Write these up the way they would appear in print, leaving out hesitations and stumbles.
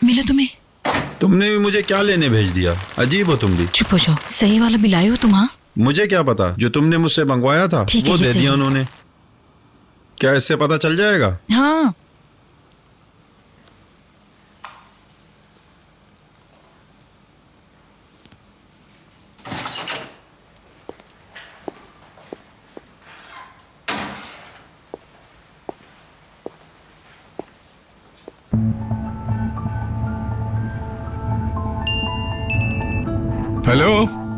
मिला तुम्हें? तुमने भी मुझे क्या लेने भेज दिया? अजीब हो तुम भी। चुप हो जाओ, सही वाला बिल आए हो तुम? हाँ, मुझे क्या पता, जो तुमने मुझसे मंगवाया था ठीक है, वो ये दे सही दिया है। उन्होंने। क्या इससे पता चल जाएगा? हाँ। हेलो।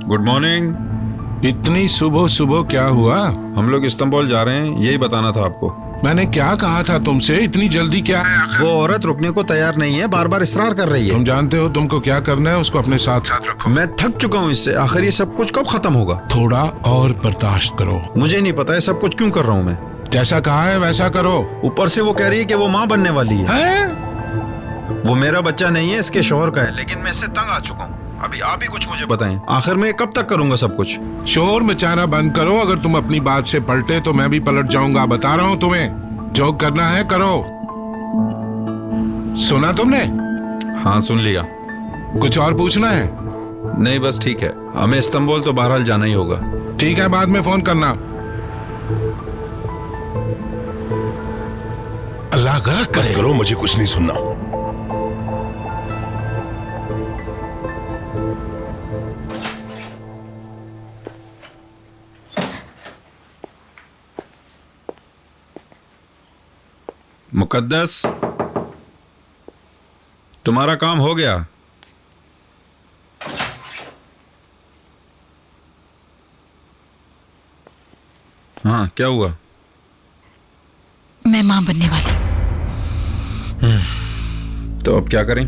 Good morning. इतनी सुबह सुबह क्या हुआ? हम लोग इस्तांबुल जा रहे हैं, यही बताना था आपको। मैंने क्या कहा था तुमसे? इतनी जल्दी क्या है आखिर? वो औरत रुकने को तैयार नहीं है, बार बार इसरार कर रही है। तुम जानते हो तुमको क्या करना है, उसको अपने साथ साथ रखो। मैं थक चुका हूँ इससे। आखिर ये सब कुछ कब खत्म होगा? थोड़ा और बर्दाश्त करो। मुझे नहीं पता है सब कुछ क्यों कर रहा हूँ मैं। जैसा कहा है वैसा करो। ऊपर से वो कह रही है कि वो माँ बनने वाली है। हैं? वो मेरा बच्चा नहीं है, इसके शोहर का है, लेकिन मैं इससे तंग आ चुका हूँ। अभी आप ही कुछ मुझे बताएं, आखिर मैं कब तक करूंगा सब कुछ? शोर मचाना बंद करो। अगर तुम अपनी बात से पलटे तो मैं भी पलट जाऊंगा। बता रहा हूँ तुम्हें, जो करना है करो। सुना तुमने? हाँ, सुन लिया। कुछ और पूछना है? नहीं, बस ठीक है। हमें इस्तांबुल तो बहरहाल जाना ही होगा। ठीक है, बाद में फोन करना। अल्लाह गलत बस करो, मुझे कुछ नहीं सुनना। मुकद्दस, तुम्हारा काम हो गया। हाँ, क्या हुआ? मैं माँ बनने वाली। तो अब क्या करें?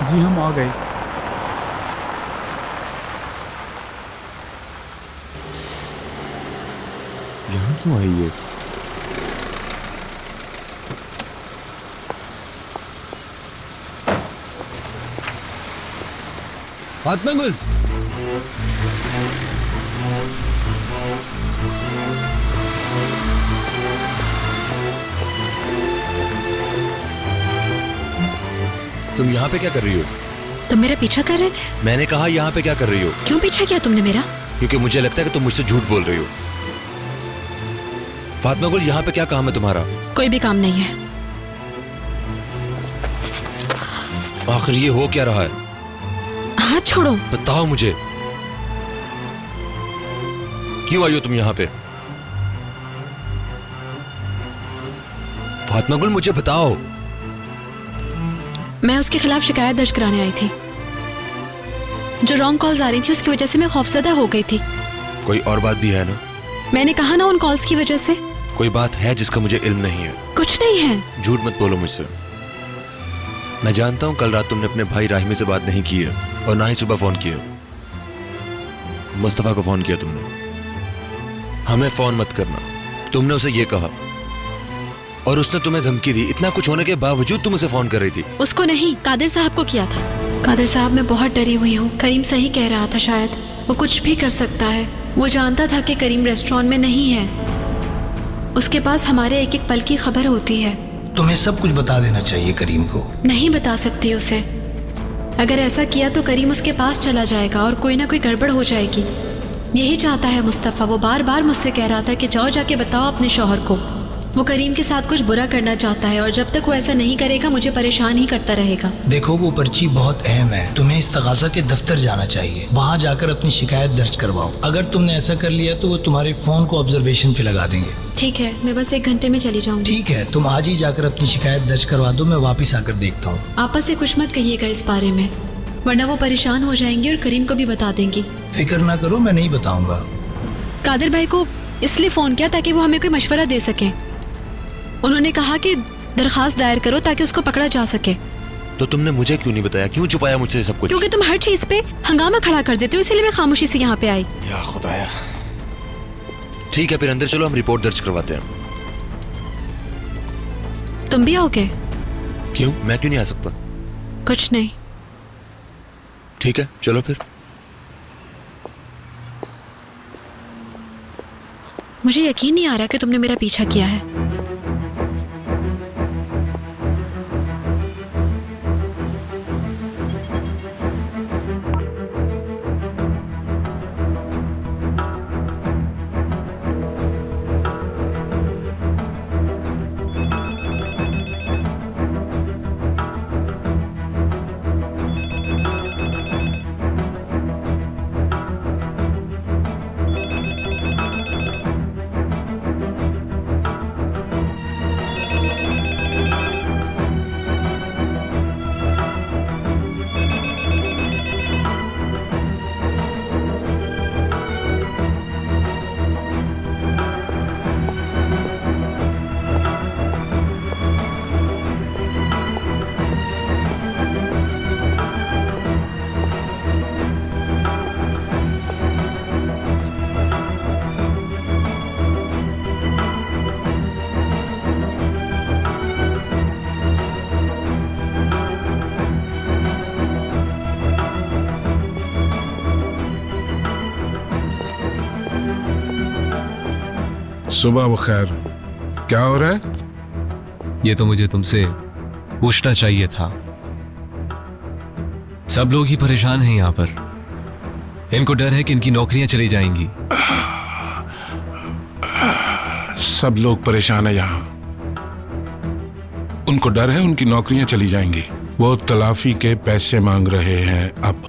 जी हम आ गए। यहाँ क्यों आई ये? फातिमा गुल, तुम यहाँ पे क्या कर रही हो? तुम मेरा पीछा कर रहे थे? मैंने कहा यहाँ पे क्या कर रही हो? क्यों पीछा किया तुमने मेरा? क्योंकि मुझे लगता है कि तुम मुझसे झूठ बोल रही हो। फातिमा गुल, यहाँ पे क्या काम है तुम्हारा? कोई भी काम नहीं है। आखिर ये हो क्या रहा है? हाथ छोड़ो। बताओ मुझे, क्यों आई हो तुम यहाँ पे? फातिमा गुल, मुझे बताओ। मैं उसके खिलाफ शिकायत दर्ज कराने आई थी। जो रॉन्ग कॉल्स आ रही थी उसकी वजह से मैं खौफजदा हो गई थी। कोई और बात भी है ना? मैंने कहा ना, उन कॉल्स की वजह से। कोई बात है जिसका मुझे इल्म नहीं है? कुछ नहीं है। झूठ मत बोलो मुझसे। मैं जानता हूं कल रात तुमने अपने भाई राहिमी से बात नहीं की है और ना ही सुबह फोन किया। मुस्तफा को फोन किया तुमने। हमें फोन मत करना, तुमने उसे ये कहा और उसने तुम्हें धमकी दी। इतना कुछ होने के बावजूद तुम उसे फोन कर रही थी। उसको नहीं, कादिर साहब को किया था। कादिर साहब, मैं बहुत डरी हुई हूँ। करीम सही कह रहा था, शायद वो कुछ भी कर सकता है। वो जानता था कि करीम रेस्टोरेंट में नहीं है। उसके पास हमारे एक एक पल की खबर होती है। तुम्हें सब कुछ बता देना चाहिए करीम को। नहीं बता सकती उसे, अगर ऐसा किया तो करीम उसके पास चला जाएगा और कोई ना कोई गड़बड़ हो जाएगी। यही चाहता है मुस्तफ़ा। वो बार बार मुझसे कह रहा था कि जाओ जाके बताओ अपने शौहर को। वो करीम के साथ कुछ बुरा करना चाहता है और जब तक वो ऐसा नहीं करेगा मुझे परेशान ही करता रहेगा। देखो, वो पर्ची बहुत अहम है। तुम्हें इस्तगासा के दफ्तर जाना चाहिए, वहाँ जाकर अपनी शिकायत दर्ज करवाओ। अगर तुमने ऐसा कर लिया तो वो तुम्हारे फ़ोन को ऑब्जर्वेशन पे लगा देंगे। ठीक है, मैं बस 1 घंटे में चली जाऊंगी। ठीक है, तुम आज ही जाकर अपनी शिकायत दर्ज करवा दो, मैं वापस आकर देखता हूँ। आपस से कुछ मत कहिएगा इस बारे में, वरना वो परेशान हो जाएंगी और करीम को भी बता देंगी। फिक्र ना करो, मैं नहीं बताऊंगा। कादिर भाई को इसलिए फ़ोन किया ताकि वो हमें कोई मशवरा दे सकें। उन्होंने कहा कि दरखास्त दायर करो ताकि उसको पकड़ा जा सके। तो तुमने मुझे क्यों नहीं बताया? क्यों छुपाया मुझसे सब कुछ? क्योंकि तुम हर चीज पे हंगामा खड़ा कर देते हो, इसीलिए मैं खामोशी से यहाँ पे आई। या खुदाया। ठीक है, फिर अंदर चलो, हम रिपोर्ट दर्ज करवाते हैं। तुम भी आओगे? क्यों? मैं क्यों नहीं आ सकता? कुछ नहीं। ठीक है, चलो फिर। मुझे यकीन नहीं आ रहा कि तुमने मेरा पीछा किया है। सुबह बखैर। क्या हो रहा है? ये तो मुझे तुमसे पूछना चाहिए था। सब लोग ही परेशान हैं यहाँ पर। इनको डर है कि इनकी नौकरियां चली जाएंगी। सब लोग परेशान है यहाँ। उनको डर है उनकी नौकरियां चली जाएंगी। वो तलाफी के पैसे मांग रहे हैं अब।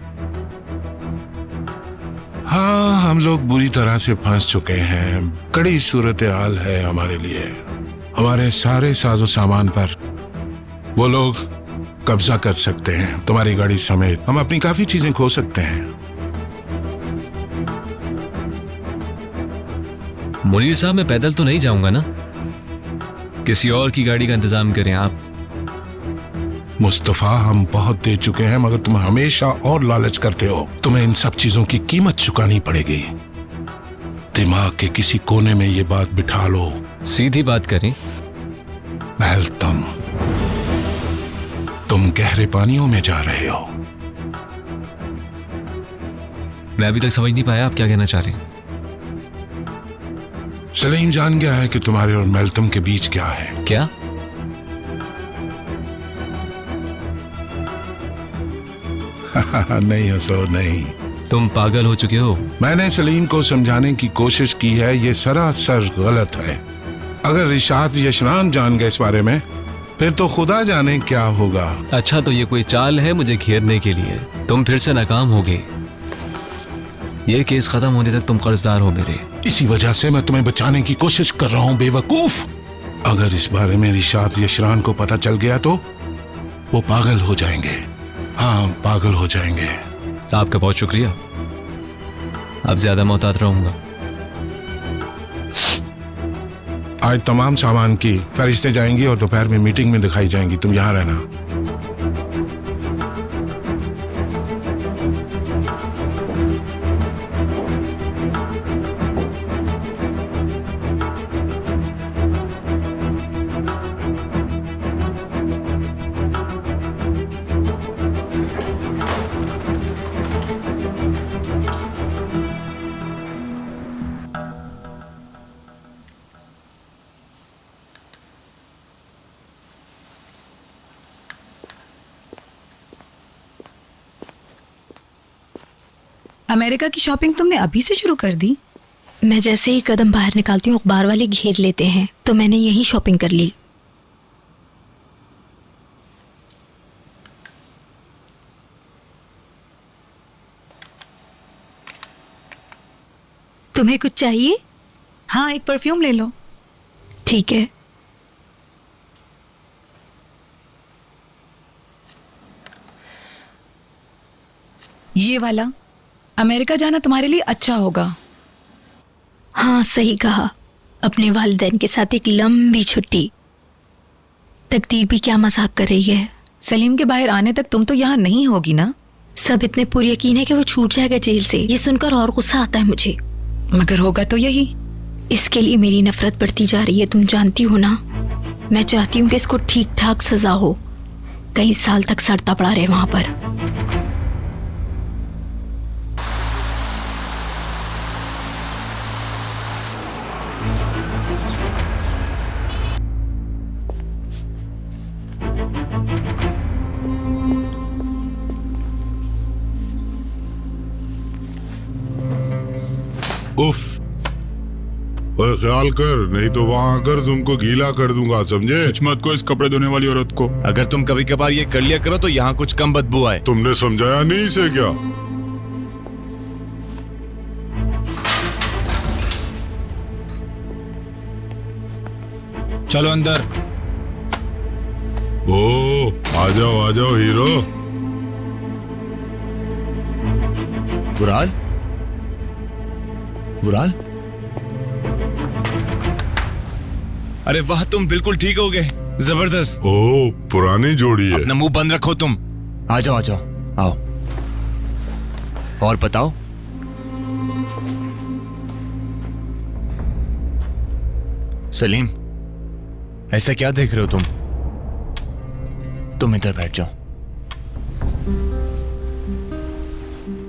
हाँ, हम लोग बुरी तरह से फंस चुके हैं। कड़ी सूरत हाल है हमारे लिए। हमारे सारे साजो सामान पर वो लोग कब्जा कर सकते हैं, तुम्हारी गाड़ी समेत। हम अपनी काफी चीजें खो सकते हैं। मुनीर साहब, मैं पैदल तो नहीं जाऊंगा ना? किसी और की गाड़ी का इंतजाम करें आप। मुस्तफा, हम बहुत दे चुके हैं, मगर तुम हमेशा और लालच करते हो। तुम्हें इन सब चीजों की कीमत चुकानी पड़ेगी। दिमाग के किसी कोने में ये बात बिठा लो। सीधी बात करें। महलतम, तुम गहरे पानियों में जा रहे हो। मैं अभी तक समझ नहीं पाया आप क्या कहना चाह रहे हैं। सलीम जान गया है कि तुम्हारे और महलतम के बीच क्या है। क्या? नहीं हंसो, नहीं। तुम पागल हो चुके हो। मैंने सलीम को समझाने की कोशिश की है, ये सरासर गलत है। अगर रिशाद यशरान जान गए इस बारे में, फिर तो खुदा जाने क्या होगा। अच्छा, तो ये कोई चाल है मुझे घेरने के लिए? तुम फिर से नाकाम हो गए। ये केस खत्म होने तक तुम कर्जदार हो मेरे। इसी वजह से मैं तुम्हें बचाने की कोशिश कर रहा हूँ, बेवकूफ। अगर इस बारे में रिशाद यशरान को पता चल गया तो वो पागल हो जाएंगे। हाँ, पागल हो जाएंगे। आपका बहुत शुक्रिया। अब ज्यादा मोहतात रहूंगा। आज तमाम सामान की फरिश्तें जाएंगी और दोपहर में मीटिंग में दिखाई जाएंगी। तुम यहाँ रहना। अमेरिका की शॉपिंग तुमने अभी से शुरू कर दी? मैं जैसे ही कदम बाहर निकालती हूँ अखबार वाले घेर लेते हैं, तो मैंने यही शॉपिंग कर ली। तुम्हें कुछ चाहिए? हाँ, एक परफ्यूम ले लो। ठीक है। ये वाला। अमेरिका जाना तुम्हारे लिए अच्छा होगा। हाँ, सही कहा। अपने वालिदैन के साथ एक लंबी छुट्टी। तकदीर भी क्या मजाक कर रही है। सलीम के बाहर आने तक तुम तो यहाँ नहीं होगी ना? सब इतने पूरी यकीन है कि वो छूट जाएगा जेल से। ये सुनकर और गुस्सा आता है मुझे। मगर होगा तो यही। इसके लिए मेरी नफरत बढ़ती जा रही है, तुम जानती हो ना। मैं चाहती हूँ कि इसको ठीक ठाक सजा हो, कई साल तक सड़ता पड़ा रहे वहां पर। उफ, ओए ख्याल कर, नहीं तो वहां आकर तुमको गीला कर दूंगा, समझे? हिचमत को इस कपड़े धोने वाली औरत को। अगर तुम कभी कभार ये कर लिया करो तो यहाँ कुछ कम बदबू आए। तुमने समझाया नहीं इसे क्या? चलो अंदर। ओ, आ जाओ हीरो। बुराल, बुराल, अरे वाह, तुम बिल्कुल ठीक हो गए। जबरदस्त। ओ, पुरानी जोड़ी है। अपना मुंह बंद रखो तुम। आ जाओ आओ। और बताओ। सलीम, ऐसा क्या देख रहे हो तुम इधर बैठ जाओ।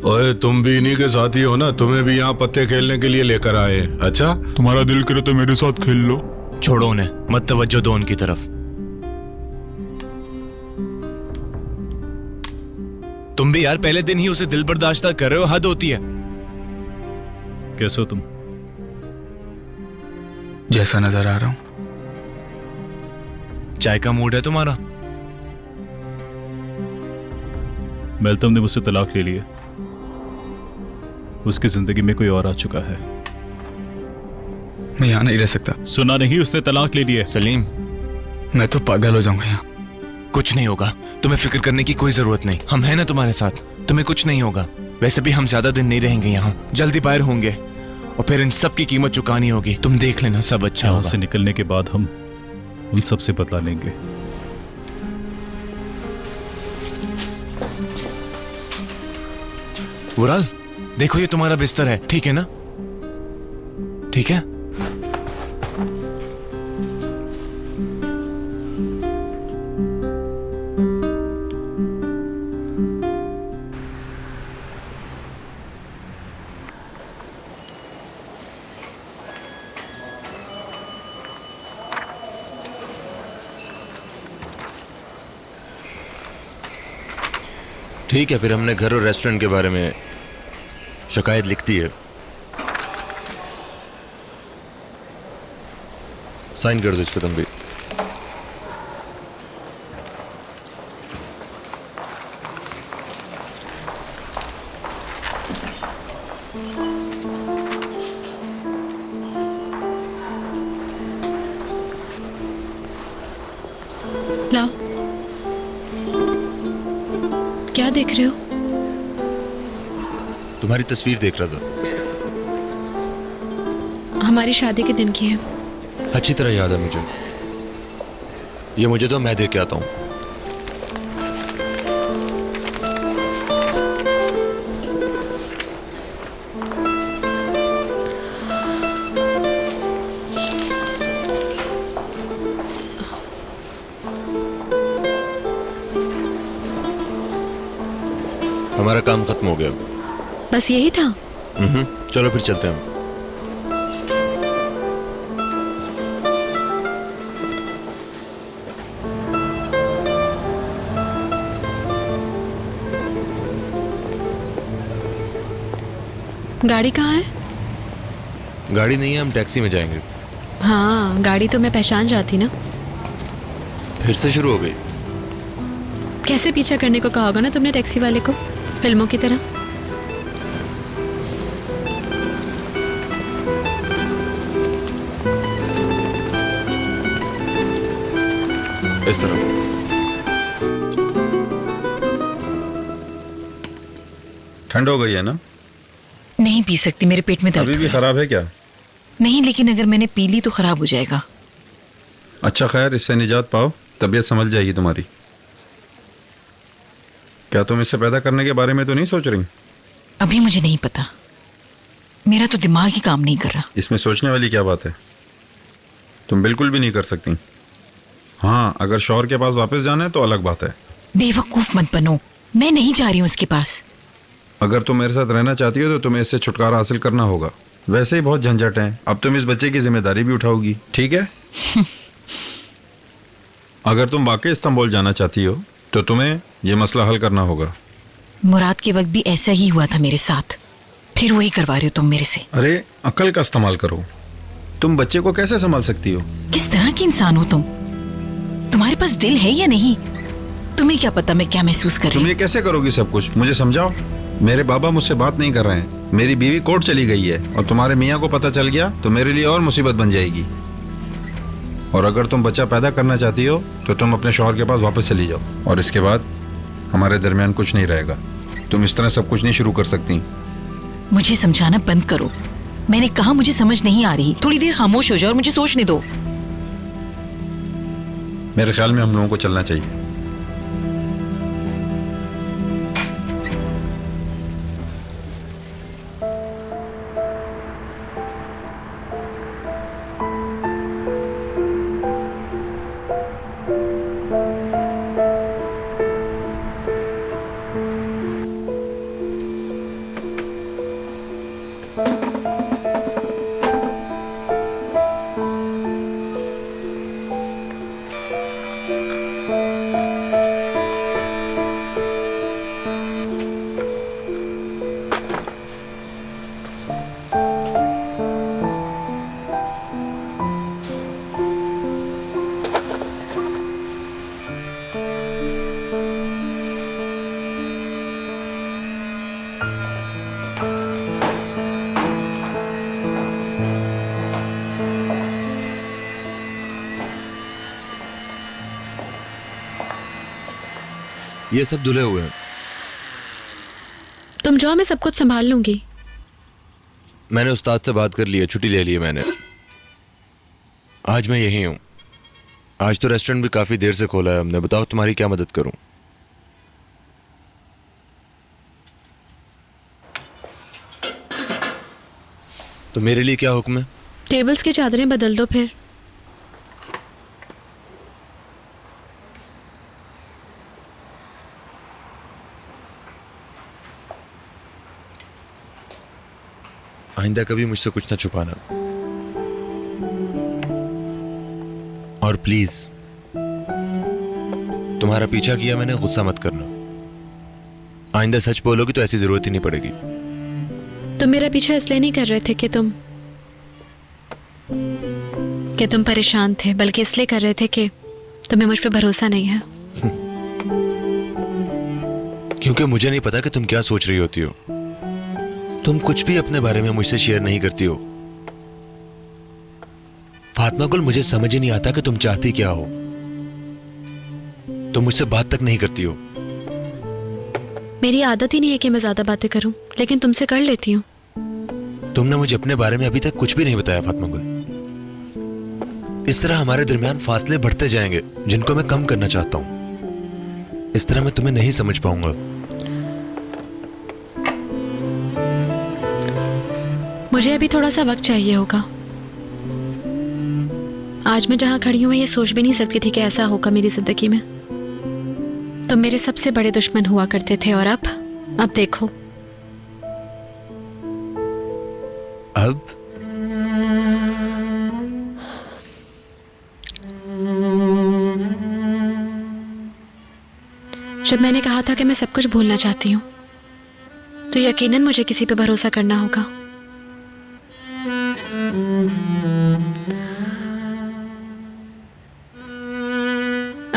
ओए, तुम भी इन्हीं के साथी हो ना? तुम्हें भी यहाँ पत्ते खेलने के लिए लेकर आए? अच्छा, तुम्हारा दिल करे तो मेरे साथ खेल लो। छोड़ो उन्हें, मत तवज्जो दो उनकी तरफ। तुम भी यार पहले दिन ही उसे दिल बर्दाश्त कर रहे हो, हद होती है। कैसे हो तुम? जैसा नजर आ रहा हूं। चाय का मूड है तुम्हारा? मेलतम ने मुझसे तलाक ले लिया। उसकी जिंदगी में कोई और आ चुका है। मैं यहाँ नहीं रह सकता। सुना नहीं, उसने तलाक ले लिया। सलीम, मैं तो पागल हो जाऊंगा यहाँ। कुछ नहीं होगा, तुम्हें फिक्र करने की कोई जरूरत नहीं। हम हैं ना तुम्हारे साथ, तुम्हें कुछ नहीं होगा। वैसे भी हम ज्यादा दिन नहीं रहेंगे यहाँ, जल्दी बाहर होंगे और फिर इन सब की कीमत चुकानी होगी। तुम देख लेना, सब अच्छा यहाँ होगा। से निकलने के बाद हम उन सब से बदला लेंगे। बुराल, देखो ये तुम्हारा बिस्तर है, ठीक है ना? ठीक है। ठीक है, फिर हमने घर और रेस्टोरेंट के बारे में शिकायत लिख दी है। साइन कर दो इस पर तुम भी। लाओ। क्या देख रहे हो? तुम्हारी तस्वीर देख रहा था। हमारी शादी के दिन की है। अच्छी तरह याद है मुझे। ये मुझे तो, मैं देख के आता हूं। हमारा काम खत्म हो गया। बस यही था? चलो फिर चलते हैं। गाड़ी कहाँ है? गाड़ी नहीं है, हम टैक्सी में जाएंगे। हाँ, गाड़ी तो मैं पहचान जाती ना। फिर से शुरू हो गई। कैसे पीछा करने को कहा होगा ना तुमने टैक्सी वाले को, फिल्मों की तरह। इस तरह। ठंड हो गई है ना? नहीं पी सकती, मेरे पेट में दर्द अभी भी हो रहा है। खराब है क्या? नहीं, लेकिन अगर मैंने पी ली तो खराब हो जाएगा। अच्छा खैर, इससे निजात पाओ, तबीयत संभल जाएगी तुम्हारी। क्या तुम इसे पैदा करने के बारे में तो नहीं सोच रही? अभी मुझे नहीं पता, मेरा तो दिमाग ही काम नहीं कर रहा। इसमें सोचने वाली क्या बात है? तुम बिल्कुल भी नहीं कर सकती। हाँ, अगर शौहर के पास वापस जाना है तो अलग बात है। बेवकूफ मत बनो, मैं नहीं जा रही हूँ उसके पास। अगर तुम मेरे साथ रहना चाहती हो तो तुम्हें इससे छुटकारा हासिल करना होगा। वैसे ही बहुत झंझट है, अब तुम इस बच्चे की जिम्मेदारी भी उठाओगी, ठीक है? अगर तुम वाकई इस्तांबुल जाना चाहती हो तो तुम्हें यह मसला हल करना होगा। मुराद के वक्त भी ऐसा ही हुआ था मेरे साथ, फिर वही करवा रहे हो तुम मेरे से। अरे अक्ल का इस्तेमाल करो। तुम बच्चे को कैसे संभाल सकती हो? किस तरह की इंसान हो तुम? तुम्हारे पास दिल है या नहीं? तुम्हें क्या पता मैं क्या महसूस कर रही तुम हूँ? ये कैसे करोगी सब कुछ? मुझे समझाओ। मेरे बाबा मुझसे बात नहीं कर रहे हैं, मेरी बीवी कोर्ट चली गई है और तुम्हारे मियाँ को पता चल गया तो मेरे लिए और मुसीबत बन जाएगी। और अगर तुम बच्चा पैदा करना चाहती हो तो तुम अपने शौहर के पास वापस चली जाओ और इसके बाद हमारे दरमियान कुछ नहीं रहेगा। तुम इस तरह सब कुछ नहीं शुरू कर सकती। मुझे समझाना बंद करो। मैंने कहा मुझे समझ नहीं आ रही। थोड़ी देर खामोश हो जाओ और मुझे सोचने दो। मेरे ख्याल में हम लोगों को चलना चाहिए। ये सब धुले हुए हैं। तुम जाओ, मैं सब कुछ संभाल लूंगी। मैंने उस्ताद से बात कर ली है, छुट्टी ले ली है मैंने। आज मैं यही हूँ। आज तो रेस्टोरेंट भी काफी देर से खोला है हमने। बताओ तुम्हारी क्या मदद करूं? तो मेरे लिए क्या हुक्म है? टेबल्स की चादरें बदल दो फिर। आइंदा कभी मुझसे कुछ ना छुपाना। और प्लीज, तुम्हारा पीछा किया मैंने, गुस्सा मत करना। आइंदा सच बोलोगी तो ऐसी जरूरत ही नहीं पड़ेगी। तुम मेरा पीछा इसलिए नहीं कर रहे थे कि तुम परेशान थे, बल्कि इसलिए कर रहे थे कि तुम्हें मुझ पर भरोसा नहीं है। क्योंकि मुझे नहीं पता कि तुम क्या सोच रही होती हो। तुम कुछ भी अपने बारे में मुझसे शेयर नहीं करती हो। फातिमा गुल, मुझे समझ ही नहीं आता कि तुम चाहती क्या हो। तुम मुझसे बात तक नहीं करती हो। मेरी आदत ही नहीं है कि मैं ज्यादा बातें करूं, लेकिन तुमसे कर लेती हूँ। तुमने मुझे अपने बारे में अभी तक कुछ भी नहीं बताया फातिमा गुल। इस तरह हमारे दरमियान फासले बढ़ते जाएंगे, जिनको मैं कम करना चाहता हूं। इस तरह मैं तुम्हें नहीं समझ पाऊंगा। मुझे अभी थोड़ा सा वक्त चाहिए होगा। आज मैं जहां खड़ी हूं, मैं ये सोच भी नहीं सकती थी कि ऐसा होगा मेरी जिंदगी में। तुम मेरे सबसे बड़े दुश्मन हुआ करते थे और अब देखो। अब जब मैंने कहा था कि मैं सब कुछ भूलना चाहती हूँ, तो यकीनन मुझे किसी पे भरोसा करना होगा।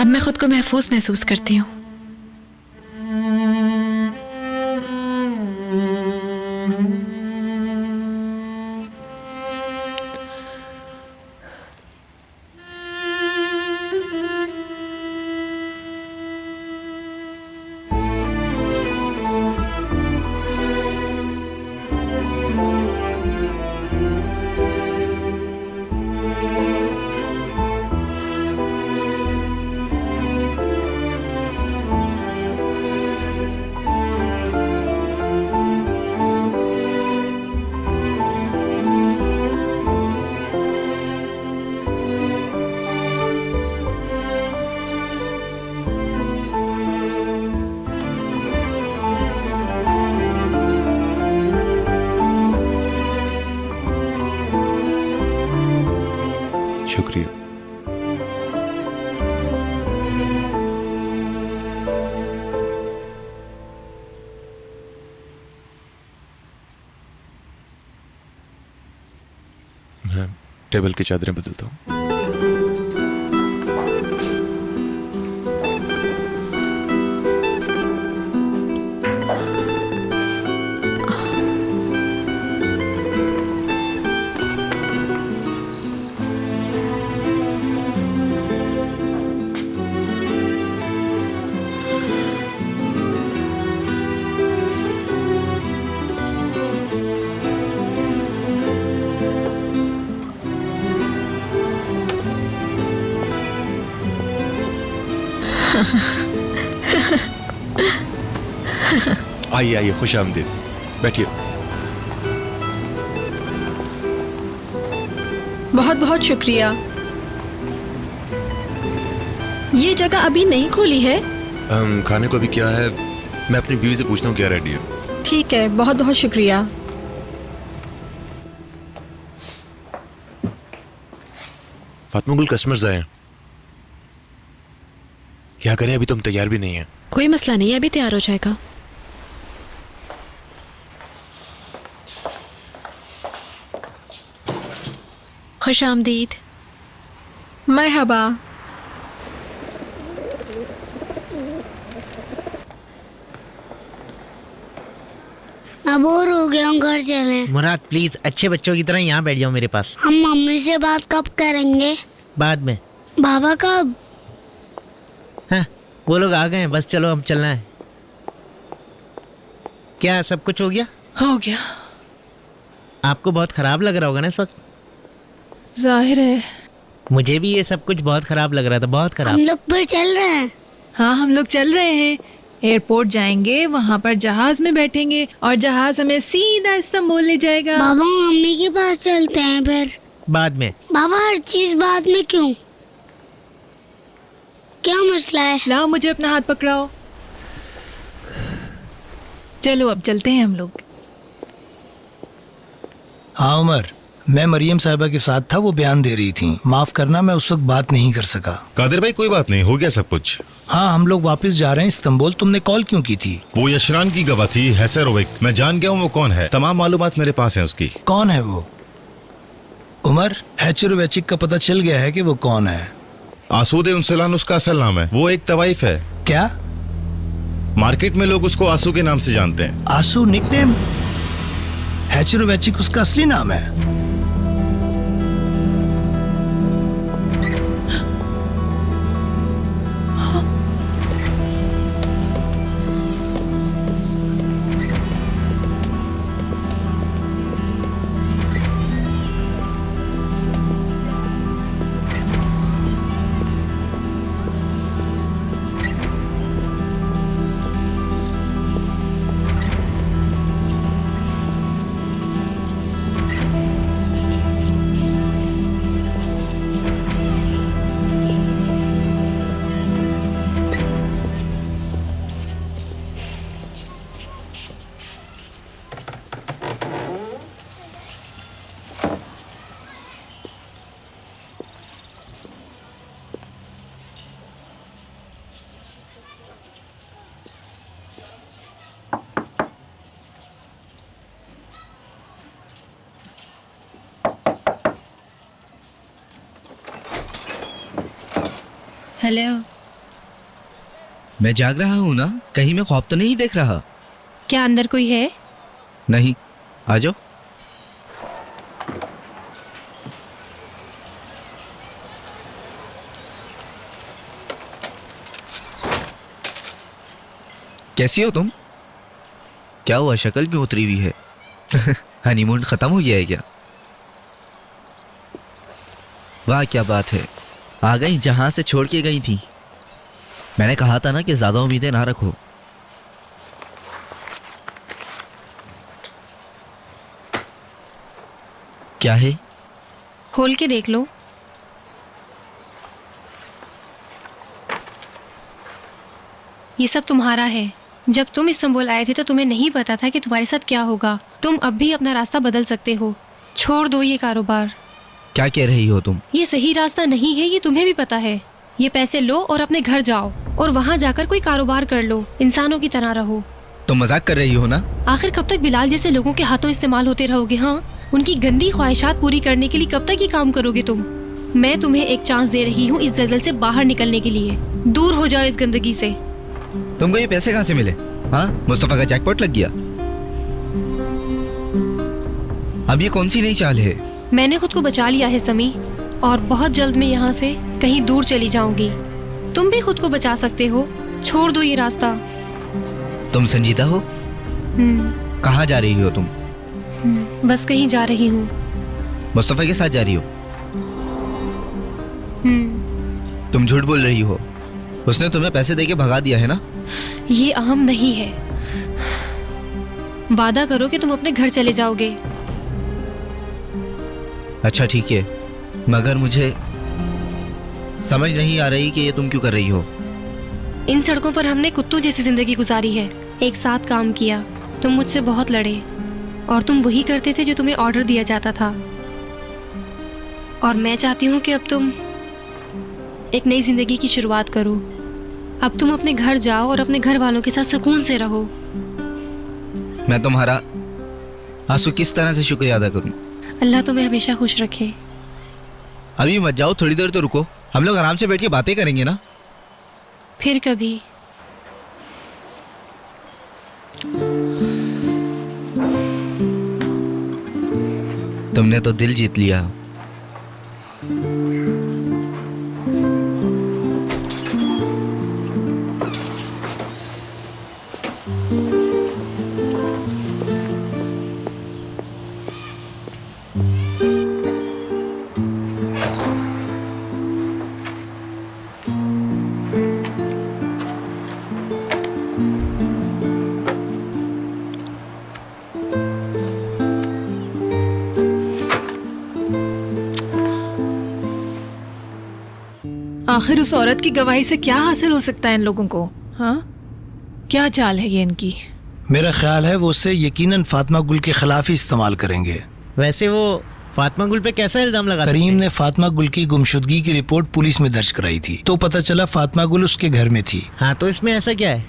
अब मैं खुद को महफूज महसूस करती हूँ। शुक्रिया। मैं टेबल की चादरें बदलता हूँ। आइए आइए, खुश आमदीद, बैठिए। बहुत बहुत शुक्रिया। ये जगह अभी नहीं खोली है? खाने को अभी क्या है, मैं अपनी बीवी से पूछता हूँ क्या रेडी है। ठीक है, बहुत बहुत शुक्रिया। फातिमा गुल, कस्टमर्स आए हैं। क्या करें, अभी तुम तैयार भी नहीं है। कोई मसला नहीं है, अभी तैयार हो जाएगा। खुश आमदीद। मरहबा। मैं बोर हो गया हूँ, घर चले। मुराद प्लीज अच्छे बच्चों की तरह यहाँ बैठ जाओ मेरे पास। हम मम्मी से बात कब करेंगे? बाद में। बाबा कब? हाँ, वो लोग आ गए हैं, बस चलो अब चलना है। क्या सब कुछ हो गया? हो गया। आपको बहुत खराब लग रहा होगा ना इस वक्त? जाहिर है। मुझे भी ये सब कुछ बहुत खराब लग रहा था, बहुत खराब। हम लोग फिर चल रहे हैं। हाँ, हम लोग चल रहे हैं। एयरपोर्ट जाएंगे, वहाँ पर जहाज में बैठेंगे और जहाज हमें सीधा इस्तांबुल ले जाएगा। बाबा मम्मी के पास चलते हैं फिर। बाद में। बाबा हर चीज बाद में क्यों? क्या मसला है? लाओ मुझे अपना हाथ पकड़ाओ। चलो अब चलते हैं हम लोग। हाँ उमर, मैं मरियम साहिबा के साथ था, वो बयान दे रही थी। माफ करना, मैं उस वक्त बात नहीं कर सका। कादिर भाई कोई बात नहीं, हो गया सब कुछ। हाँ, हम लोग वापस जा रहे हैं इस्तांबुल। तुमने कॉल क्यों की थी? वो यशरान की गवाह थी, हैसरोविक। मैं जान गया हूँ वो कौन है, तमाम मालूमात मेरे पास है उसकी। कौन है वो? उमर, हैचरोवेचिक का पता चल गया है कि वो कौन है। आसूद उनसलान उसका असल नाम है। वो एक तवाइफ है। क्या? मार्केट में लोग उसको आंसू के नाम से जानते हैं। आंसू निकनेम? हैचरोवेचिक उसका असली नाम है? हेलो। मैं जाग रहा हूँ ना, कहीं मैं ख्वाब तो नहीं देख रहा? क्या अंदर कोई है? नहीं, आ जाओ। कैसी हो तुम? क्या हुआ, शक्ल भी उतरी हुई है? हनीमून खत्म हो गया है क्या? वाह क्या बात है, आ गई जहां से छोड़ के गई थी। मैंने कहा था ना कि ज्यादा उम्मीदें ना रखो। क्या है? खोल के देख लो। ये सब तुम्हारा है। जब तुम इस्तांबुल आए थे तो तुम्हें नहीं पता था कि तुम्हारे साथ क्या होगा। तुम अब भी अपना रास्ता बदल सकते हो। छोड़ दो ये कारोबार। क्या कह रही हो तुम? ये सही रास्ता नहीं है, ये तुम्हें भी पता है। ये पैसे लो और अपने घर जाओ और वहाँ जाकर कोई कारोबार कर लो। इंसानों की तरह रहो। तुम मजाक कर रही हो ना? आखिर कब तक बिलाल जैसे लोगों के हाथों इस्तेमाल होते रहोगे? हाँ, उनकी गंदी ख्वाहिशात पूरी करने के लिए कब तक ये काम करोगे तुम? मैं तुम्हें एक चांस दे रही हूँ इस दलदल से बाहर निकलने के लिए। दूर हो जाओ इस गंदगी से। तुमको ये पैसे कहाँ से मिले? हाँ, मुस्तफा का जैकपॉट लग गया। अब ये कौन सी नई चाल है? मैंने खुद को बचा लिया है समी, और बहुत जल्द मैं यहाँ से कहीं दूर चली जाऊंगी। तुम भी खुद को बचा सकते हो। छोड़ दो ये रास्ता। तुम संजीदा हो? कहाँ जा रही हो तुम? बस कहीं जा रही हूँ। मुस्तफा के साथ जा रही हो? तुम झूठ बोल रही हो। उसने तुम्हें पैसे देके भगा दिया है ना? ये अहम नहीं है। वादा करो कि तुम अपने घर चले जाओगे। अच्छा ठीक है, मगर मुझे समझ नहीं आ रही कि ये तुम क्यों कर रही हो। इन सड़कों पर हमने कुत्तों जैसी जिंदगी गुजारी है। एक साथ काम किया। तुम मुझसे बहुत लड़े और तुम वही करते थे जो तुम्हें ऑर्डर दिया जाता था। और मैं चाहती हूँ कि अब तुम एक नई जिंदगी की शुरुआत करो। अब तुम अपने घर जाओ और अपने घर वालों के साथ सुकून से रहो। मैं तुम्हारा आंसू किस तरह से शुक्रिया अदा करूं? अल्लाह तुम्हें हमेशा खुश रखे। अभी मत जाओ, थोड़ी देर तो रुको। हम लोग आराम से बैठ के बातें करेंगे ना? फिर कभी। तुमने तो दिल जीत लिया। आखिर उस औरत की गवाही से क्या हासिल हो सकता है इन लोगों को? हाँ, क्या चाल है ये इनकी? मेरा ख्याल है वो उससे यकीनन फातिमा गुल के खिलाफ ही इस्तेमाल करेंगे। वैसे वो फातिमा गुल पे कैसा इल्जाम लगा? करीम ने फातिमा गुल की गुमशुदगी की रिपोर्ट पुलिस में दर्ज कराई थी, तो पता चला फातिमा गुल उसके घर में थी। हाँ, तो इसमें ऐसा क्या है?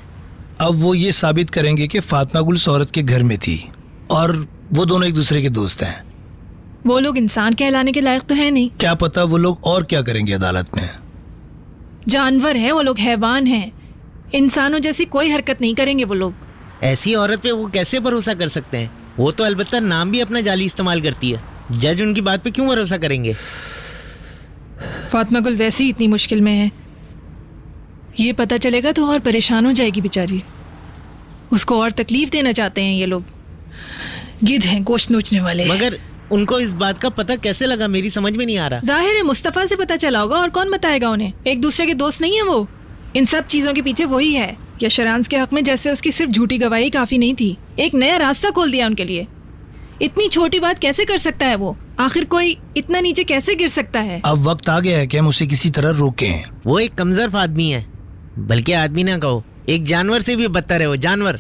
अब वो ये साबित करेंगे कि फातिमा गुल उस औरत के घर में थी और वो दोनों एक दूसरे के दोस्त हैं। वो लोग इंसान कहलाने के लायक तो है नहीं। क्या पता वो लोग और क्या करेंगे अदालत में। जानवर हैं वो लोग, हैवान हैं। इंसानों जैसी कोई हरकत नहीं करेंगे वो लोग। ऐसी औरत पे वो कैसे भरोसा कर सकते हैं? वो तो अलबत्ता नाम भी अपना जाली इस्तेमाल करती है। जज उनकी बात पे क्यों भरोसा करेंगे? फातिमा गुल वैसे ही इतनी मुश्किल में है। ये पता चलेगा तो और परेशान हो जाएगी बेचारी। उसको और तकलीफ देना चाहते हैं ये लोग। गिद्ध हैं, गोश्त नोचने वाले। मगर उनको इस बात का पता कैसे लगा? मेरी समझ में नहीं आ रहा। जाहिर है मुस्तफा से पता चला होगा, और कौन बताएगा उन्हें? एक दूसरे के दोस्त नहीं है वो। इन सब चीजों के पीछे वही है। या शरांस के हक में जैसे उसकी सिर्फ झूठी गवाही काफी नहीं थी, एक नया रास्ता खोल दिया उनके लिए। इतनी छोटी बात कैसे कर सकता है वो? आखिर कोई इतना नीचे कैसे गिर सकता है? अब वक्त आ गया है कि हम उसे किसी तरह रोकें। वो एक कमजोर आदमी है, बल्कि आदमी ना कहो, एक जानवर से भी बदतर है वो। जानवर।